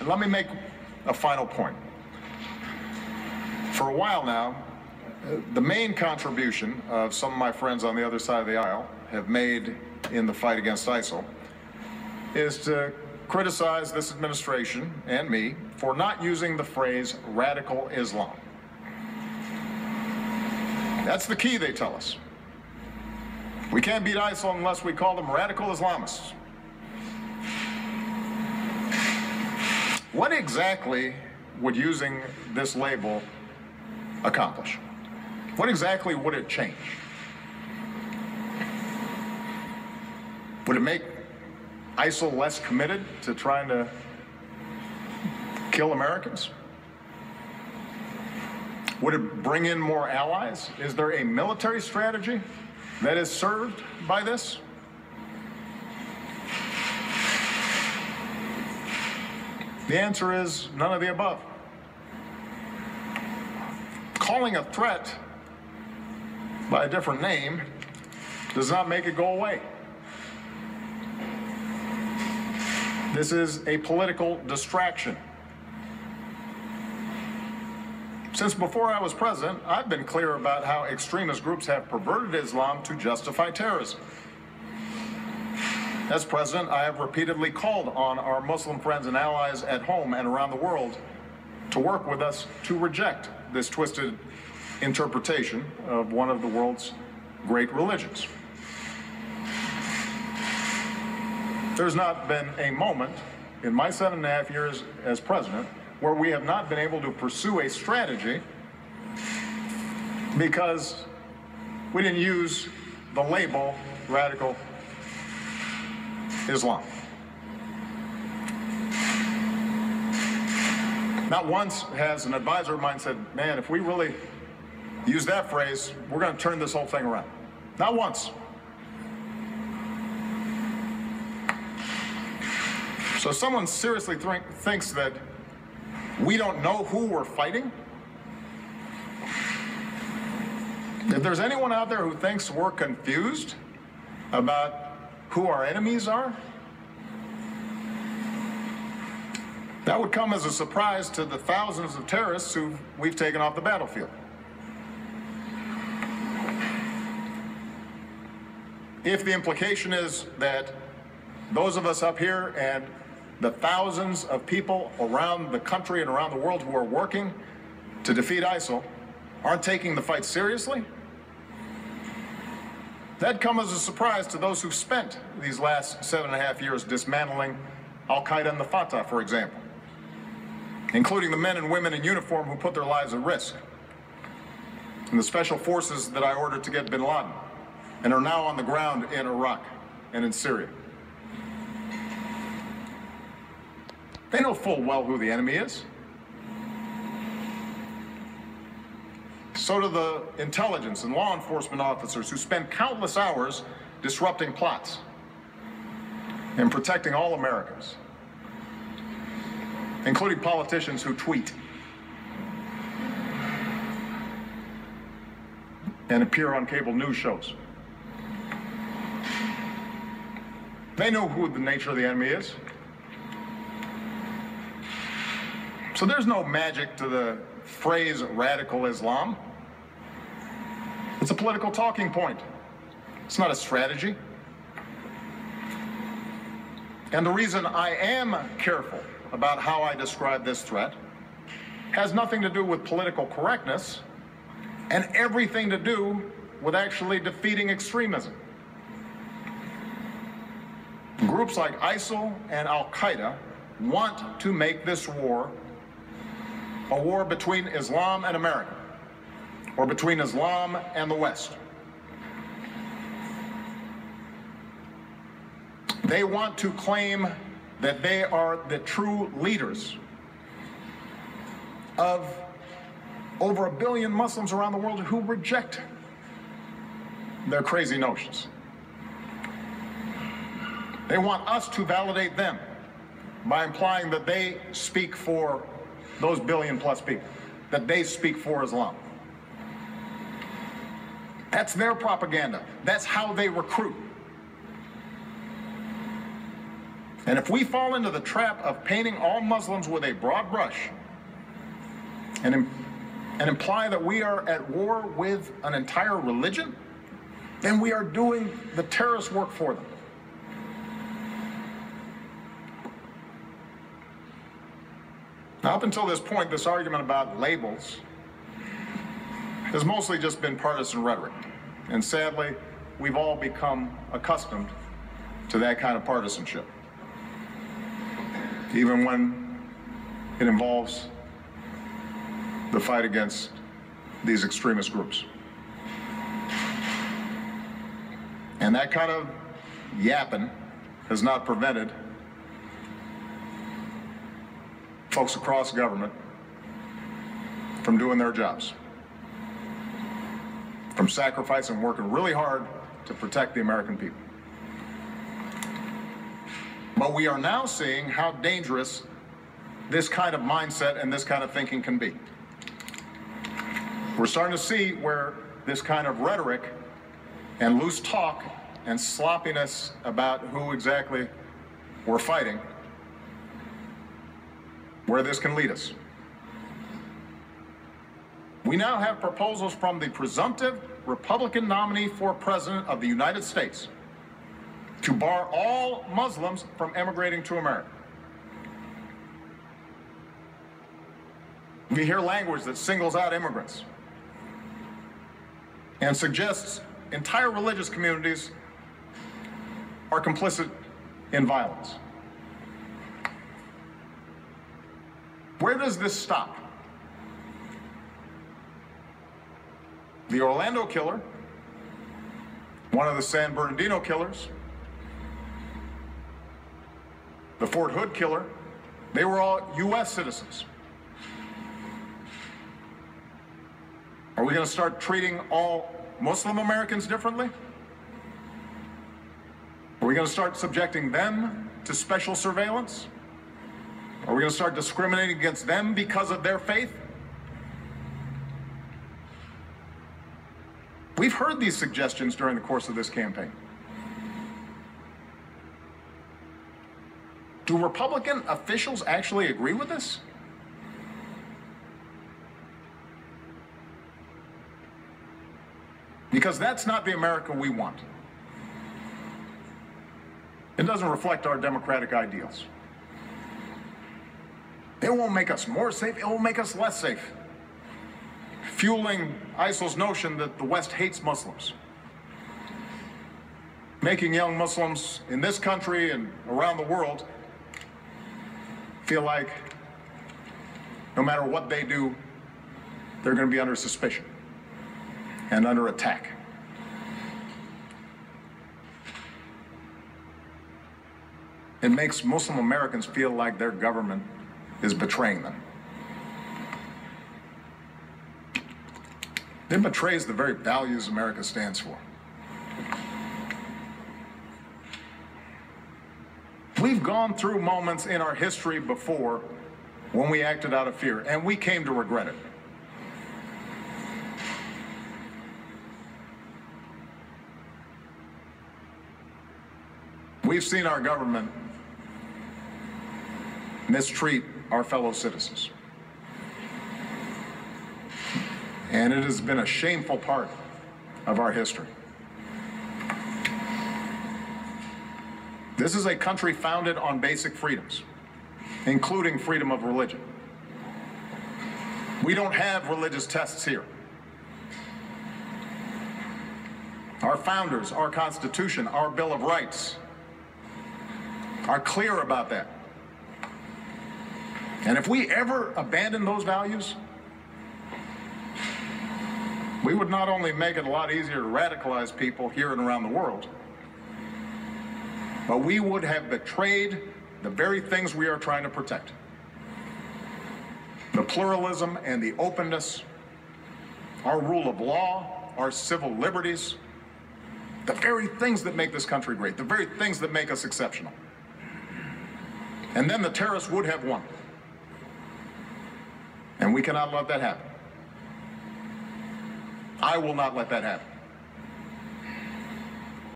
And let me make a final point. For a while now, the main contribution of some of my friends on the other side of the aisle have made in the fight against ISIL is to criticize this administration and me for not using the phrase radical Islam. That's the key, they tell us. We can't beat ISIL unless we call them radical Islamists. What exactly would using this label accomplish? What exactly would it change? Would it make ISIL less committed to trying to kill Americans? Would it bring in more allies? Is there a military strategy that is served by this? The answer is none of the above. Calling a threat by a different name does not make it go away. This is a political distraction. Since before I was president, I've been clear about how extremist groups have perverted Islam to justify terrorism. As president, I have repeatedly called on our Muslim friends and allies at home and around the world to work with us to reject this twisted interpretation of one of the world's great religions. There's not been a moment in my 7.5 years as president where we have not been able to pursue a strategy because we didn't use the label radical Islam. Not once has an advisor of mine said, man, if we really use that phrase, we're going to turn this whole thing around. Not once. So if someone seriously thinks that we don't know who we're fighting, if there's anyone out there who thinks we're confused about who our enemies are, that would come as a surprise to the thousands of terrorists who we've taken off the battlefield. If the implication is that those of us up here and the thousands of people around the country and around the world who are working to defeat ISIL aren't taking the fight seriously, that'd come as a surprise to those who've spent these last 7.5 years dismantling Al-Qaeda and the Fatah, for example, including the men and women in uniform who put their lives at risk, and the special forces that I ordered to get bin Laden and are now on the ground in Iraq and in Syria. They know full well who the enemy is. So do the intelligence and law enforcement officers who spend countless hours disrupting plots and protecting all Americans, including politicians who tweet and appear on cable news shows. They know who the nature of the enemy is. So there's no magic to the phrase radical Islam. It's a political talking point. It's not a strategy. And the reason I am careful about how I describe this threat has nothing to do with political correctness and everything to do with actually defeating extremism. Groups like ISIL and Al-Qaeda want to make this war a war between Islam and America, or between Islam and the West. They want to claim that they are the true leaders of over 1 billion Muslims around the world who reject their crazy notions. They want us to validate them by implying that they speak for those 1 billion plus people, that they speak for Islam. That's their propaganda. That's how they recruit. And if we fall into the trap of painting all Muslims with a broad brush and imply that we are at war with an entire religion, then we are doing the terrorist work for them. Now, up until this point, this argument about labels has mostly just been partisan rhetoric. And sadly, we've all become accustomed to that kind of partisanship, even when it involves the fight against these extremist groups. And that kind of yapping has not prevented folks across government from doing their jobs, from sacrificing, working really hard to protect the American people. But we are now seeing how dangerous this kind of mindset and this kind of thinking can be. We're starting to see where this kind of rhetoric and loose talk and sloppiness about who exactly we're fighting, where this can lead us. We now have proposals from the presumptive Republican nominee for president of the United States to bar all Muslims from emigrating to America. We hear language that singles out immigrants and suggests entire religious communities are complicit in violence. Where does this stop? The Orlando killer, one of the San Bernardino killers, the Fort Hood killer, they were all U.S. citizens. Are we going to start treating all Muslim Americans differently? Are we going to start subjecting them to special surveillance? Are we going to start discriminating against them because of their faith? We've heard these suggestions during the course of this campaign. Do Republican officials actually agree with this? Because that's not the America we want. It doesn't reflect our democratic ideals. It won't make us more safe, it will make us less safe, fueling ISIL's notion that the West hates Muslims, making young Muslims in this country and around the world feel like no matter what they do, they're going to be under suspicion and under attack. It makes Muslim Americans feel like their government is betraying them. It betrays the very values America stands for. We've gone through moments in our history before when we acted out of fear, and we came to regret it. We've seen our government mistreat our fellow citizens. And it has been a shameful part of our history. This is a country founded on basic freedoms, including freedom of religion. We don't have religious tests here. Our founders, our Constitution, our Bill of Rights are clear about that. And if we ever abandon those values, we would not only make it a lot easier to radicalize people here and around the world, but we would have betrayed the very things we are trying to protect. The pluralism and the openness, our rule of law, our civil liberties, the very things that make this country great, the very things that make us exceptional. And then the terrorists would have won. And we cannot let that happen. I will not let that happen.